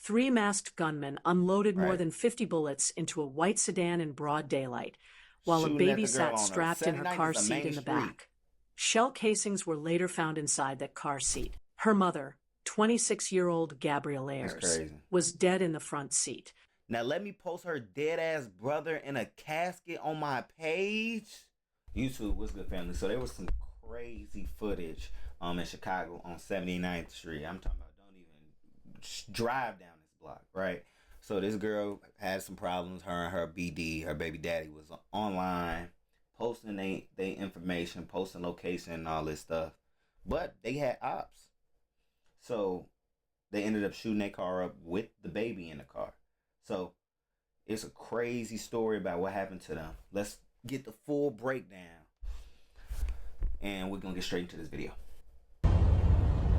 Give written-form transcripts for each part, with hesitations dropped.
Three masked gunmen unloaded more than 50 bullets into a white sedan in broad daylight, while a baby sat strapped in her car seat in the back. Shell casings were later found inside that car seat. Her mother, 26-year-old Gabrielle Ayers, was dead in the front seat. Now let me post her dead-ass brother in a casket on my page. YouTube, what's good, family? So there was some crazy footage in Chicago on 79th Street. I'm talking about don't even drive down this block, right? So this girl had some problems. Her and her BD, her baby daddy, was online posting they information, posting location and all this stuff. But they had ops. So they ended up shooting their car up with the baby in the car. So it's a crazy story about what happened to them. Let's get the full breakdown. And we're going to get straight into this video.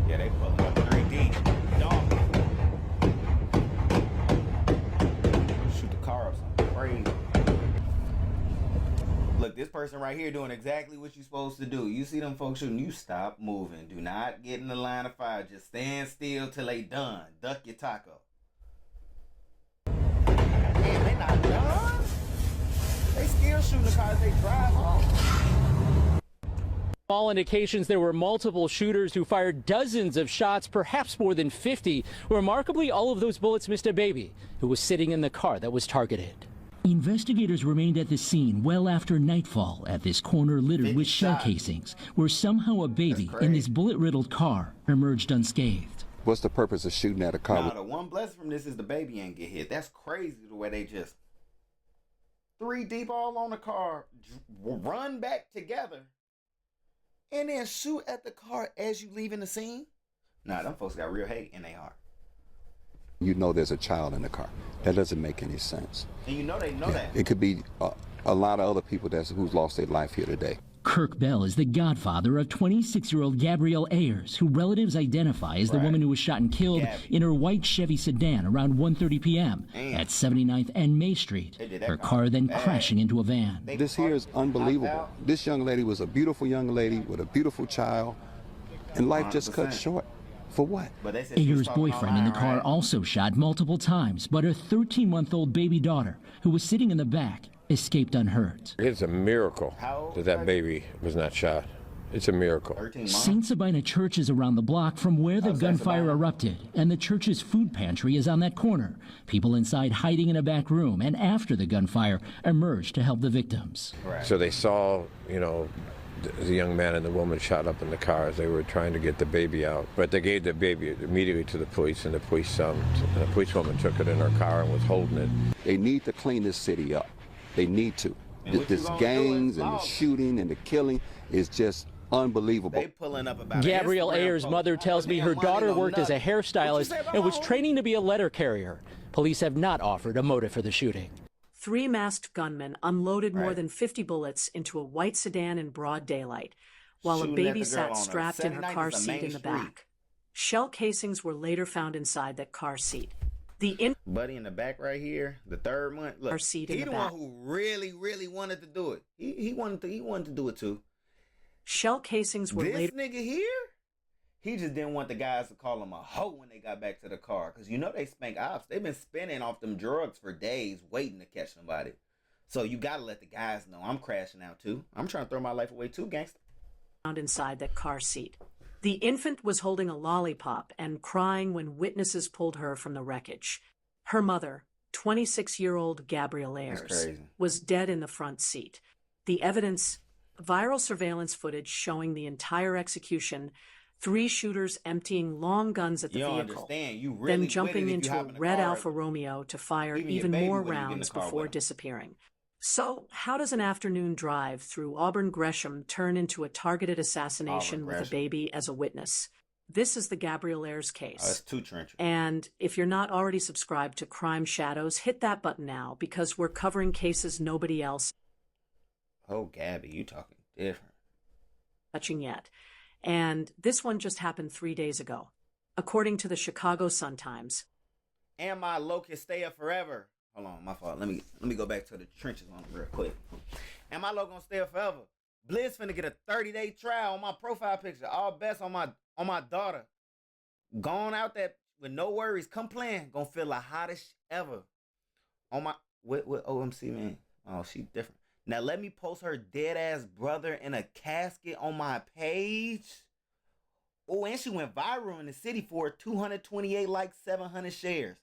Yeah, they pulling up 3D. Dog. Shoot the car up something crazy. Look, this person right here doing exactly what you're supposed to do. You see them folks shooting, you stop moving. Do not get in the line of fire. Just stand still till they done. Duck your taco. Man, they not done. They still shooting the cars they drive off. All indications there were multiple shooters who fired dozens of shots, perhaps more than 50. Remarkably, all of those bullets missed a baby who was sitting in the car that was targeted. Investigators remained at the scene well after nightfall at this corner littered with shell casings, where somehow a baby in this bullet-riddled car emerged unscathed. What's the purpose of shooting at a car? Now, the one blessing from this is the baby ain't get hit. That's crazy the way they just 3 deep all on the car, run back together, and then shoot at the car as you leaving the scene. Nah, them folks got real hate in their heart. You know there's a child in the car. That doesn't make any sense. And you know they know that. It could be a lot of other people who's lost their life here today. Kirk Bell is the godfather of 26-year-old Gabrielle Ayers, who relatives identify as the woman who was shot and killed in her white Chevy sedan around 1:30 p.m. at 79th and May Street, her car then crashing into a van. This here is unbelievable. This young lady was a beautiful young lady with a beautiful child, and life just cut short. For what? Ayers' boyfriend in the car also shot multiple times, but her 13-month-old baby daughter, who was sitting in the back, escaped unhurt. It's a miracle that baby was not shot. It's a miracle. St. Sabina Church is around the block from where the gunfire erupted, and the church's food pantry is on that corner. People inside hiding in a back room, and after the gunfire, emerged to help the victims. So they saw, the young man and the woman shot up in the car as they were trying to get the baby out. But they gave the baby immediately to the police, and the policewoman took it in her car and was holding it. They need to clean this city up. They need to. This gangs and the shooting and the killing is just unbelievable. Gabrielle Ayers' mother tells me her daughter worked as a hairstylist and was training to be a letter carrier. Police have not offered a motive for the shooting. Three masked gunmen unloaded more than 50 bullets into a white sedan in broad daylight, while a baby sat strapped in her car seat in the back. Shell casings were later found inside that car seat. Buddy in the back right here, the third one. Look, he the one who really wanted to do it. He wanted to do it too. Shell casings were later. This nigga here, he just didn't want the guys to call him a hoe when they got back to the car, because they spank ops. They've been spinning off them drugs for days, waiting to catch somebody. So you gotta let the guys know I'm crashing out too. I'm trying to throw my life away too, gangster. Found inside that car seat. The infant was holding a lollipop and crying when witnesses pulled her from the wreckage. Her mother, 26-year-old Gabrielle Ayers, was dead in the front seat. The evidence, viral surveillance footage showing the entire execution, 3 shooters emptying long guns at the vehicle, then jumping into a red Alfa Romeo to fire even more rounds before disappearing. So, how does an afternoon drive through Auburn Gresham turn into a targeted assassination with a baby as a witness? This is the Gabrielle Ayers case. That's too trenchant. And if you're not already subscribed to Crime Shadows, hit that button now, because we're covering cases nobody else. Oh, Gabby, you talking different. Touching yet. And this one just happened 3 days ago, according to the Chicago Sun-Times. Am I locust stay up forever? Hold on, my fault. Let me go back to the trenches on it real quick. Am I low gonna stay up forever? Blizz finna get a 30-day trial on my profile picture. All bets on my daughter. Gone out that with no worries. Come playing. Gonna feel the hottest ever. On my what OMC man? Oh, she different. Now let me post her dead ass brother in a casket on my page. Oh, and she went viral in the city for 228 likes, 700 shares.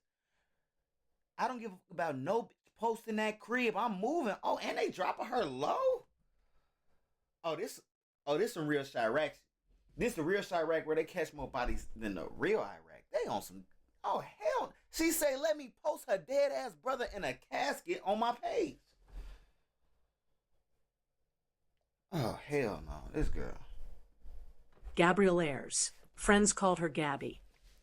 I don't give a fuck about no bitch posting that crib. I'm moving. Oh, and they dropping her low. Oh, this some real Chirac. This the real Chirac where they catch more bodies than the real Iraq. They on some. Oh hell. She say, let me post her dead ass brother in a casket on my page. Oh hell no, this girl. Gabrielle Ayers, friends called her Gabby,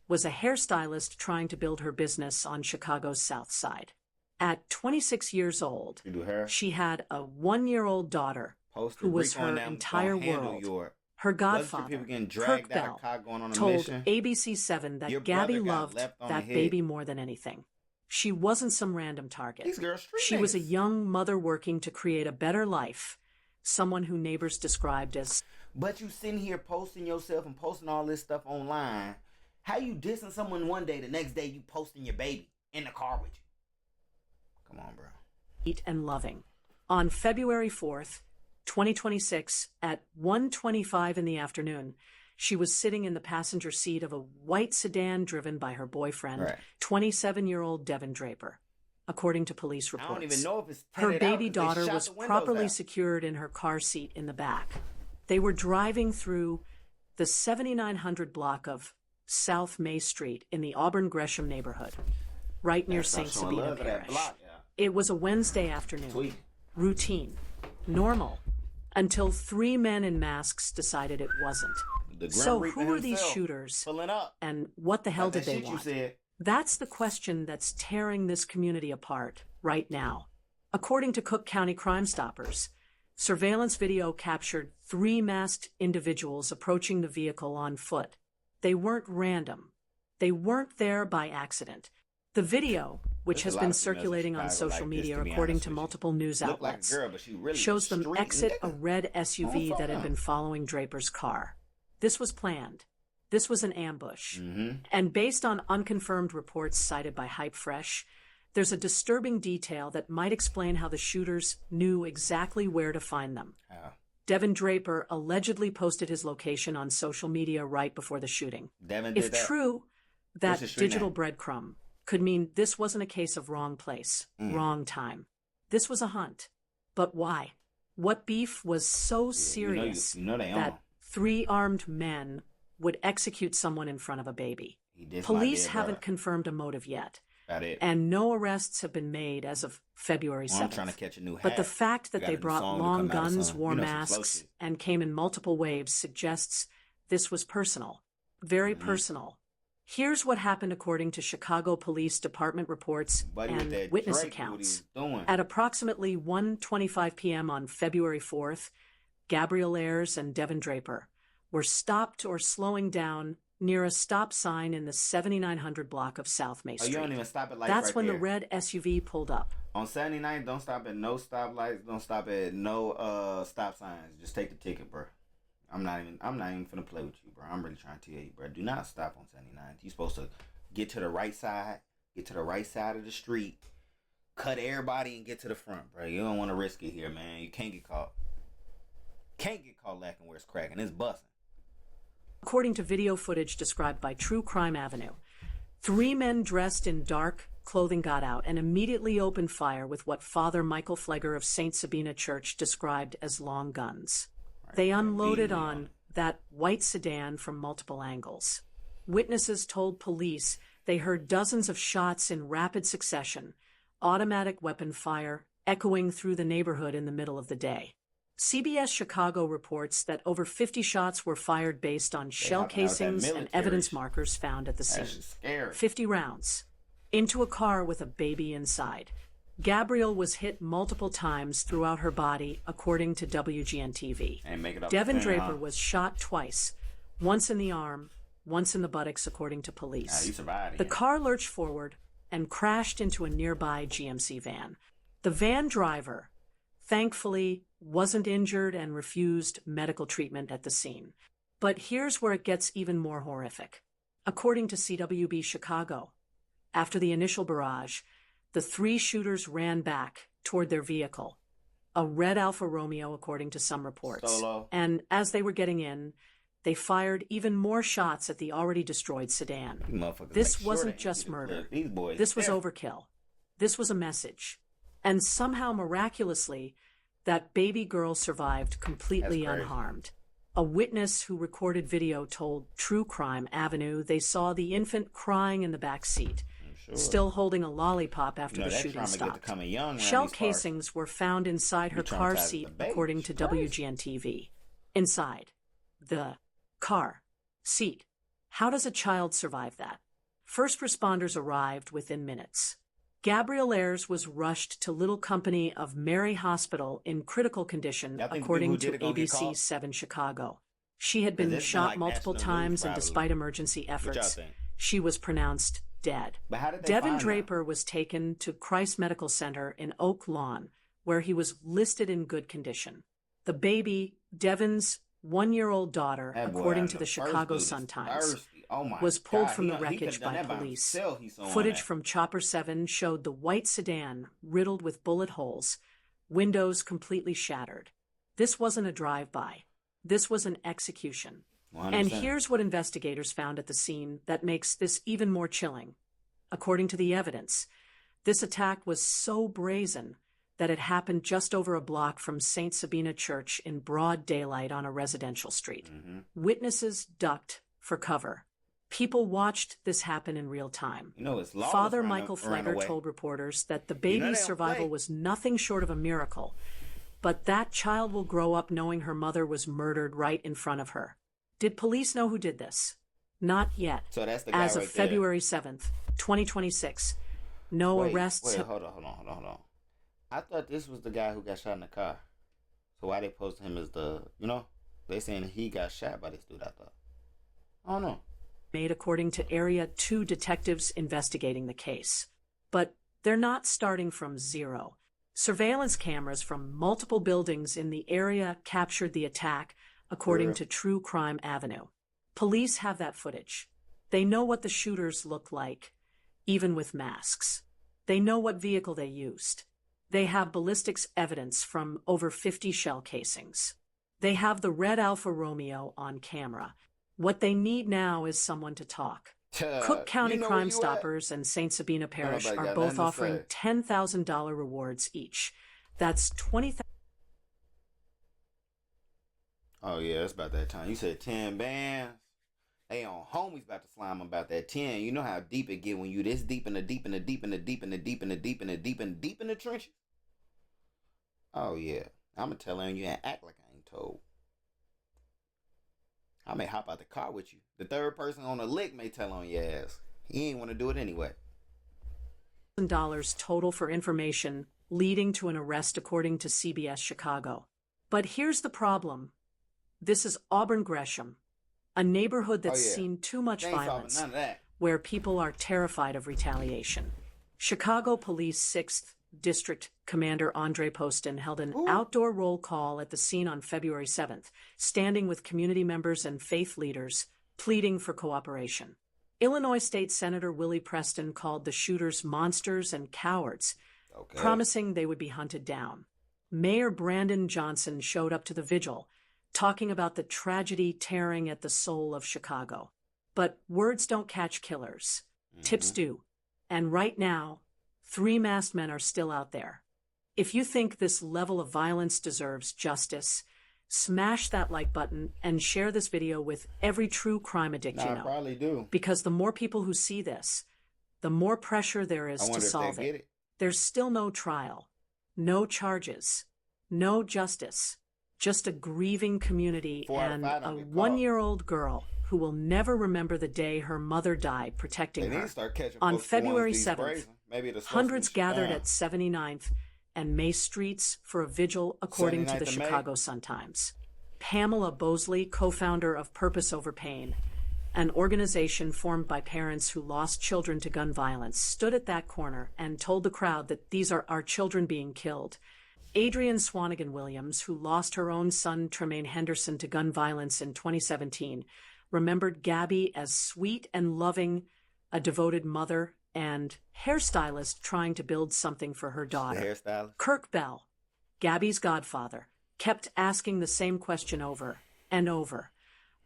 was a hairstylist trying to build her business on Chicago's South Side. At 26 years old, she had a 1-year-old daughter who was her entire world. Her godfather, Kirk Bell, told ABC7 that Gabby loved that baby more than anything. She wasn't some random target. She was a young mother working to create a better life, someone who neighbors described as... But you sitting here posting yourself and posting all this stuff online. How you dissing someone one day, the next day you posting your baby in the car with you? Come on, bro. ...eat and loving. On February 4th, 2026, at 1:25 in the afternoon, she was sitting in the passenger seat of a white sedan driven by her boyfriend, 27-year-old Devin Draper. According to police reports, I don't even know if it's her baby daughter was properly secured in her car seat in the back. They were driving through the 7900 block of South May Street in the Auburn-Gresham neighborhood, right near St. Sabina Parish. It was a Wednesday afternoon. Routine. Normal. Until 3 men in masks decided it wasn't. So who are these shooters? And what the hell did they want? That's the question that's tearing this community apart right now. According to Cook County Crime Stoppers, surveillance video captured 3 masked individuals approaching the vehicle on foot. They weren't random. They weren't there by accident. The video, which has been circulating on social media according to multiple news outlets, shows them exit a red SUV that had been following Draper's car. This was planned. This was an ambush. And based on unconfirmed reports cited by Hype Fresh, there's a disturbing detail that might explain how the shooters knew exactly where to find them. Devin Draper allegedly posted his location on social media right before the shooting. If true, that digital breadcrumb could mean this wasn't a case of wrong place, wrong time. This was a hunt. But why? What beef was so serious that 3 armed men would execute someone in front of a baby? Police haven't confirmed a motive yet. And no arrests have been made as of February 7th. I'm trying to catch a new hat. But the fact that they brought long guns, wore masks, and came in multiple waves suggests this was personal. Very personal. Here's what happened according to Chicago Police Department reports and witness accounts. At approximately 1:25 p.m. on February 4th, Gabrielle Ayers and Devin Draper were stopped or slowing down near a stop sign in the 7900 block of South May Street. You don't even stop at lights. That's when the red SUV pulled up. On 79, don't stop at no stoplights. Don't stop at no stop signs. Just take the ticket, bro. I'm not even finna play with you, bro. I'm really trying to tell you, bro. Do not stop on 79. You're supposed to get to the right side, of the street, cut everybody, and get to the front, bro. You don't want to risk it here, man. You can't get caught. Can't get caught lacking where it's cracking. It's busting. According to video footage described by True Crime Avenue, 3 men dressed in dark clothing got out and immediately opened fire with what Father Michael Flegger of St. Sabina Church described as long guns. They unloaded on that white sedan from multiple angles. Witnesses told police they heard dozens of shots in rapid succession, automatic weapon fire echoing through the neighborhood in the middle of the day. CBS Chicago reports that over 50 shots were fired based on shell casings and evidence markers found at the scene. 50 rounds. Into a car with a baby inside. Gabrielle was hit multiple times throughout her body, according to WGN-TV. Devin Draper was shot twice, once in the arm, once in the buttocks, according to police. The car lurched forward and crashed into a nearby GMC van. The van driver, thankfully, wasn't injured and refused medical treatment at the scene. But here's where it gets even more horrific. according to CWB Chicago. After the initial barrage, the three shooters ran back toward their vehicle, a red Alfa Romeo according to some reports. Solo. And as they were getting in, they fired even more shots at the already destroyed sedan. This wasn't just murder. This was overkill. This was a message. And somehow, miraculously, that baby girl survived completely unharmed. A witness who recorded video told True Crime Avenue they saw the infant crying in the back seat, still holding a lollipop after the shooting stopped. Shell casings were found inside her car seat, according to WGN-TV. Inside the car seat. How does a child survive that? First responders arrived within minutes. Gabrielle Ayers was rushed to Little Company of Mary Hospital in critical condition, according to ABC 7 Chicago. She had been shot multiple times, and despite emergency efforts, she was pronounced dead. Devin Draper was taken to Christ Medical Center in Oak Lawn, where he was listed in good condition. The baby, Devin's 1-year-old daughter, according to the Chicago Sun-Times, was pulled from the wreckage by police. Footage from Chopper 7 showed the white sedan riddled with bullet holes, windows completely shattered. This wasn't a drive-by. This was an execution. 100%. And here's what investigators found at the scene that makes this even more chilling. According to the evidence, this attack was so brazen that it happened just over a block from St. Sabina Church in broad daylight on a residential street. Witnesses ducked for cover. People watched this happen in real time. Father Michael Flegger told reporters that the baby's survival was nothing short of a miracle, but that child will grow up knowing her mother was murdered right in front of her. Did police know who did this? Not yet. So that's the guy As of right February 7th, 2026, no arrests. Hold on. I thought this was the guy who got shot in the car. So why they posted him as the, they saying he got shot by this dude, I thought. I don't know. Made according to Area 2 detectives investigating the case. But they're not starting from zero. Surveillance cameras from multiple buildings in the area captured the attack, according to True Crime Avenue. Police have that footage. They know what the shooters look like, even with masks. They know what vehicle they used. They have ballistics evidence from over 50 shell casings. They have the red Alfa Romeo on camera. What they need now is someone to talk. Cook County Crime Stoppers and St. Sabina Parish are both offering $10,000 rewards each. That's $20,000. Oh, yeah, it's about that time. You said 10 bands. Hey, on homies about to slime about that 10. You know how deep it get when you this deep in the trenches? Oh, yeah. I'm going to tell on you and act like I ain't told. I may hop out the car with you. The third person on the lick may tell on your ass. He ain't want to do it anyway. $1,000 total for information leading to an arrest, according to CBS Chicago. But here's the problem. This is Auburn Gresham, a neighborhood that's seen too much violence, where people are terrified of retaliation. Chicago Police 6th District Commander Andre Poston held an outdoor roll call at the scene on February 7th, standing with community members and faith leaders, pleading for cooperation. Illinois State Senator Willie Preston called the shooters monsters and cowards, promising they would be hunted down. Mayor Brandon Johnson showed up to the vigil, talking about the tragedy tearing at the soul of Chicago. But words don't catch killers. Tips do. And right now, 3 masked men are still out there. If you think this level of violence deserves justice, smash that like button and share this video with every true crime addict you know. I probably do. Because the more people who see this, the more pressure there is to solve it. There's still no trial, no charges, no justice, just a grieving community and a 1-year-old girl who will never remember the day her mother died protecting her. On February 7th, hundreds gathered at 79th and May Streets for a vigil, according to the Chicago Sun-Times. Pamela Bosley, co-founder of Purpose Over Pain, an organization formed by parents who lost children to gun violence, stood at that corner and told the crowd that these are our children being killed. Adrienne Swanigan Williams, who lost her own son Tremaine Henderson to gun violence in 2017, remembered Gabby as sweet and loving, a devoted mother and hairstylist trying to build something for her daughter. The hairstylist? Kirk Bell, Gabby's godfather, kept asking the same question over and over.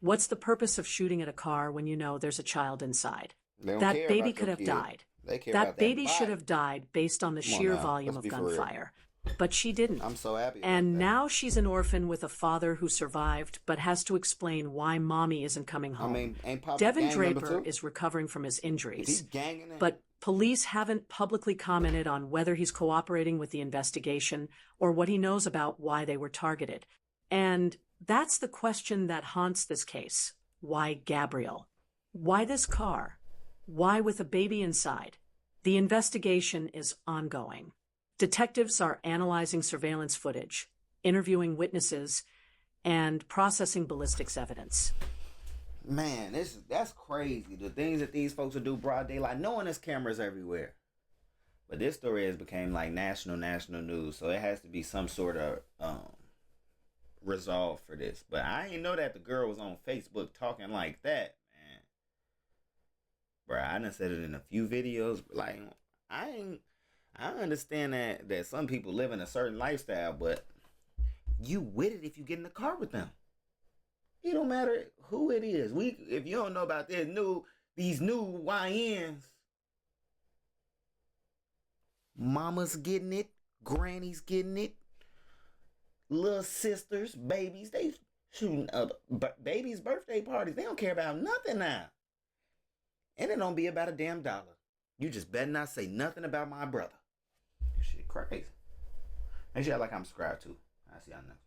What's the purpose of shooting at a car when you know there's a child inside? That baby could have died. That baby should have died based on the sheer volume of gunfire. But she didn't. I'm so happy. And now she's an orphan with a father who survived, but has to explain why mommy isn't coming home. I mean, ain't Papa Devin gang Draper number 2? is recovering from his injuries. Is he ganging it? But police haven't publicly commented on whether he's cooperating with the investigation or what he knows about why they were targeted. And that's the question that haunts this case. Why Gabriel? Why this car? Why with a baby inside? The investigation is ongoing. Detectives are analyzing surveillance footage, interviewing witnesses, and processing ballistics evidence. Man, that's crazy. The things that these folks will do broad daylight, knowing there's cameras everywhere. But this story has become like national news, so it has to be some sort of resolve for this. But I didn't know that the girl was on Facebook talking like that, man. Bruh, I done said it in a few videos. Like, I understand that some people live in a certain lifestyle, but you with it if you get in the car with them. It don't matter who it is. If you don't know about these new YNs, mama's getting it, granny's getting it, little sisters, babies, they shooting up babies' birthday parties. They don't care about nothing now. And it don't be about a damn dollar. You just better not say nothing about my brother. Shit crazy. Make sure y'all like, I'm subscribed too. I'll see y'all next.